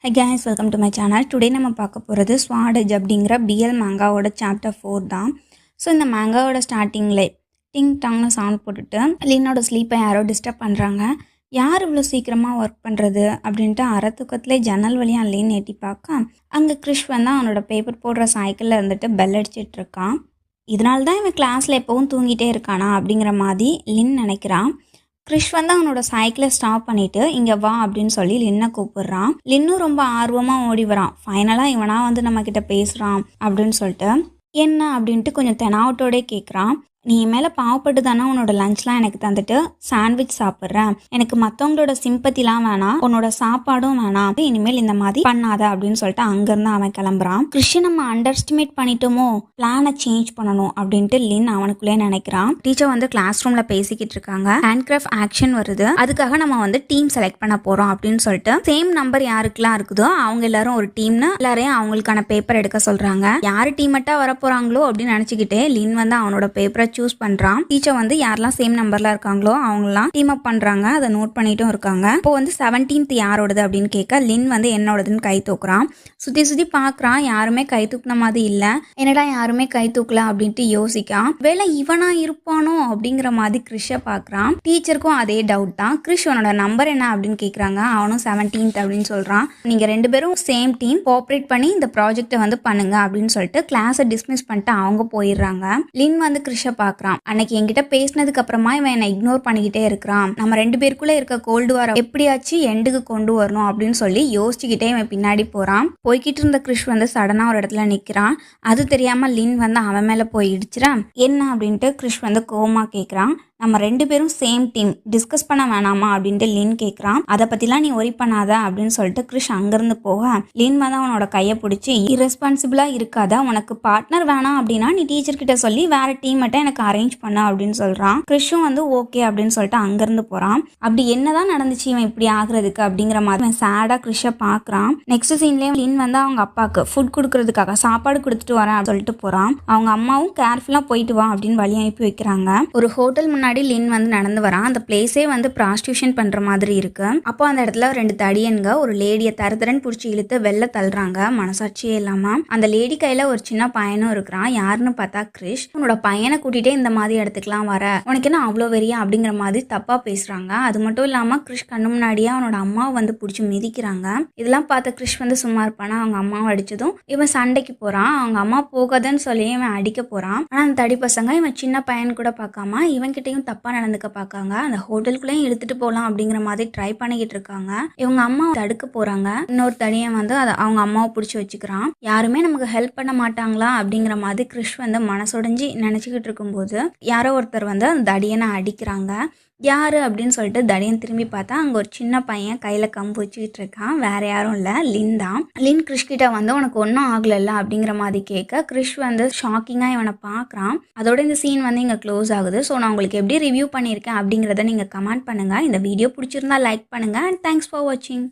Hi guys, welcome to my channel. Today நம்ம பார்க்க போகிறது ஸ்வாடேஜ் அப்படிங்கிற பிஎல் மேங்காவோட சாப்டர் 4 தான். ஸோ இந்த மேங்காவோட ஸ்டார்டிங்கில் டிங் டாங்னு சவுண்ட் போட்டுட்டு லின்னோட ஸ்லீப்பை யாரோ டிஸ்டர்ப் பண்ணுறாங்க. யார் இவ்வளோ சீக்கிரமாக ஒர்க் பண்ணுறது அப்படின்ட்டு அறத்துக்கத்துலேயே ஜன்னல் வழியாக லின் எட்டி பார்க்க அங்கே கிறிஷ் வந்து அவனோட பேப்பர் போடுற சைக்கிளில் இருந்துட்டு பெல் அடிச்சிட்டு இருக்கான். இதனால தான் இவன் கிளாஸில் எப்போவும் தூங்கிட்டே இருக்கானா அப்படிங்கிற மாதிரி லின் நினைக்கிறான். கிறிஷ் வந்து அவனோட சைக்கிளை ஸ்டாப் பண்ணிவிட்டு இங்கே வா அப்படின்னு சொல்லி லின்னை கூப்பிடுறான். லின்னும் ரொம்ப ஆர்வமாக ஓடி வரான். ஃபைனலாக இவனா வந்து நம்மக்கிட்ட பேசுகிறான் அப்படின்னு சொல்லிட்டு என்ன அப்படின்ட்டு கொஞ்சம் தெனாவட்டோடே கேட்குறான். நீ மேலே பாவப்பட்டு தானே உன்னோட லஞ்ச்லாம் எனக்கு தந்துட்டு சாண்ட்விச் சாப்பிட்றேன், எனக்கு மற்றவங்களோட சிம்பத்திலாம் வேணாம், உன்னோட சாப்பாடும் வேணாம், இனிமேல் இந்த மாதிரி பண்ணாத அப்படின்னு சொல்லிட்டு அங்கேருந்து அவன் கிளம்புறான். கிறிஷை நம்ம அண்டர் எஸ்டிமேட் பண்ணிட்டோமோ, பிளானை சேஞ்ச் பண்ணணும் அப்படின்ட்டு லின் அவனுக்குள்ளே நினைக்கிறான். டீச்சர் வந்து கிளாஸ் ரூம்ல பேசிக்கிட்டு இருக்காங்க. ஹேண்ட்கிராஃப்ட் ஆக்ஷன் வருது, அதுக்காக நம்ம வந்து டீம் செலக்ட் பண்ண போறோம் அப்படின்னு சொல்லிட்டு சேம் நம்பர் யாருக்கெல்லாம் இருக்குதோ அவங்க எல்லாரும் ஒரு டீம்னு எல்லாரையும் அவங்களுக்கான பேப்பர் எடுக்க சொல்றாங்க. யாரு டீமட்டா வர போறாங்களோ அப்படின்னு நினைச்சுக்கிட்டே லின் வந்து அவனோட பேப்பரை சூஸ் பண்றான். டீச்சர் வந்து யாரெல்லாம் சேம் நம்பர்ல இருக்காங்களோ அவங்கலாம் டீம் அப் பண்றாங்க. அதை நோட் பண்ணிட்டும் இருக்காங்க. இப்போ வந்து 17th யாரோடது அப்படின்னு கேட்க லின் வந்து என்னோடதுன்னு கை தூக்குறான். சுத்தி சுத்தி பாக்குறான், யாருமே கை தூக்குன மாதிரி இல்ல. என்னடா யாருமே கை தூக்கல அப்படின்ட்டு யோசிக்கான். வேலை இவனா இருப்பானோ அப்படிங்கிற மாதிரி கிறிஷை பாக்குறான். டீச்சருக்கும் அதே டவுட் தான். கிறிஷ் உன்னோட நம்பர் என்ன அப்படின்னு கேக்குறாங்க. அவனும் 17th அப்படின்னு சொல்றான். நீங்க ரெண்டு பேரும் சேம் டீம், கோஆப்ரேட் பண்ணி இந்த ப்ராஜெக்டை வந்து பண்ணுங்க அப்படின்னு சொல்லிட்டு கிளாஸை டிஸ்மிஸ் பண்ணிட்டு அவங்க போயிடுறாங்க. லின் வந்து கிறிஷை பாக்குறான். அன்னைக்கு என்கிட்ட பேசினதுக்கு அப்புறமா இவன் என்னை இக்னோர் பண்ணிக்கிட்டே இருக்கிறான். நம்ம ரெண்டு பேருக்குள்ள இருக்க கோல்டு வார எப்படியாச்சும் எண்டுக்கு கொண்டு வரணும் அப்படின்னு சொல்லி யோசிச்சுக்கிட்டே இவன் பின்னாடி போறான். போய்கிட்டு இருந்த கிறிஷ் வந்து சடனா ஒரு இடத்துல நிக்கிறான். அது தெரியாம லின் வந்து அவன் மேல போய் இடிச்சிடான். என்ன அப்படின்ட்டு கிறிஷ் வந்து கோவமா கேட்குறான். நம்ம ரெண்டு பேரும் சேம் டீம், டிஸ்கஸ் பண்ண வேணாமா அப்படின்ட்டு லின் கேட்குறான். அதை பற்றிலாம் நீ ஒரி பண்ணாத அப்படின்னு சொல்லிட்டு கிறிஷ் அங்கேருந்து போக லின் வந்து அவனோட கையை பிடிச்சி இரஸ்பான்சிபிளாக இருக்காத, உனக்கு பார்ட்னர் வேணாம் அப்படின்னா நீ டீச்சர் கிட்ட சொல்லி வேற டீம் மட்டும் எனக்கு அரேஞ்ச் பண்ண அப்படின்னு சொல்கிறான். கிறிஷும் வந்து ஓகே அப்படின்னு சொல்லிட்டு அங்கேருந்து போகிறான். அப்படி என்னதான் நடந்துச்சு இவன் இப்படி ஆகுறதுக்கு அப்படிங்கிற மாதிரி அவன் சேடாக கிறிஷை பார்க்குறான். நெக்ஸ்ட் சீன்லேயே லின் வந்து அவங்க அப்பாவுக்கு ஃபுட் கொடுக்கறதுக்காக சாப்பாடு கொடுத்துட்டு வரேன் அப்படின்னு சொல்லிட்டு போகிறான். அவங்க அம்மாவும் கேர்ஃபுல்லாக போயிட்டு வா அப்படின்னு வழி அனுப்பி வைக்கிறாங்க. ஒரு ஹோட்டல் முன்னாடி லின் வந்து நடந்து வரான். அந்த பிளேஸே வந்து ப்ராஸ்டியூஷன் பண்ற மாதிரி இருக்கு. அப்போ அந்த இடத்துல ரெண்டு தடியன்க ஒரு லேடியை தரதரன் பிடிச்சி இழுத்து வெளில தள்ளுறாங்க, மனசாட்சியே இல்லாம. அந்த லேடி கையில ஒரு சின்ன பையனும் இருக்கிறான். யாருன்னு பார்த்தா கிறிஷ். உன்னோட பையனை கூட்டிகிட்டே இந்த மாதிரி இடத்துக்குலாம் வர, உனக்கு என்ன அவ்வளோ வெறியா அப்படிங்கிற மாதிரி தப்பா பேசுறாங்க. அது மட்டும் இல்லாம கிறிஷ் கண்ணு முன்னாடியே அவனோட அம்மாவை வந்து பிடிச்சி மிதிக்கிறாங்க. இதெல்லாம் பார்த்த கிறிஷ் வந்து சும்மா இருப்பானா. அவங்க அம்மாவை அடிச்சதும் இவன் சண்டைக்கு போறான். அவங்க அம்மா போகாதன்னு சொல்லி இவன் அடிக்க போறான். ஆனா அந்த தடி பசங்க இவன் சின்ன பையன் கூட பார்க்காம இவன் கிட்டையும் தப்பா நடந்துக்க பார்க்காங்க. அந்த ஹோட்டலுக்குள்ளேயும் இழுத்துட்டு போகலாம் அப்படிங்கிற மாதிரி ட்ரை பண்ணிக்கிட்டு இருக்காங்க. இவங்க அம்மா தடுக்க போறாங்க. இன்னொரு தடியன் வந்து அவங்க அம்மாவை பிடிச்சி வச்சுக்கிறான். யாருமே நமக்கு ஹெல்ப் பண்ண மாட்டாங்களா அப்படிங்கிற மாதிரி கிறிஷ் வந்து மனசுடைஞ்சு நினைச்சுக்கிட்டு இருக்கும்போது யாரோ ஒருத்தர் வந்து அந்த தடியனை அடிக்கிறாங்க. யாரு அப்படின்னு சொல்லிட்டு தடியன் திரும்பி பார்த்தா அங்கே ஒரு சின்ன பையன் கையில் கம்பு வச்சுக்கிட்டு இருக்கான். வேற யாரும் இல்லை, லின் தான். லின் கிறிஷ் கிட்ட வந்து உனக்கு ஒன்றும் ஆகலைல்ல அப்படிங்கிற மாதிரி கேட்க கிறிஷ் வந்து ஷாக்கிங்காக இவனை பார்க்குறான். அதோட இந்த சீன் வந்து இங்கே க்ளோஸ் ஆகுது. ஸோ நான் உங்களுக்கு எப்படி ரிவ்யூ பண்ணியிருக்கேன் அப்படிங்கிறத நீங்கள் கமெண்ட் பண்ணுங்கள். இந்த வீடியோ பிடிச்சிருந்தா லைக் பண்ணுங்கள். அண்ட் தேங்க்ஸ் ஃபார் வாட்சிங்.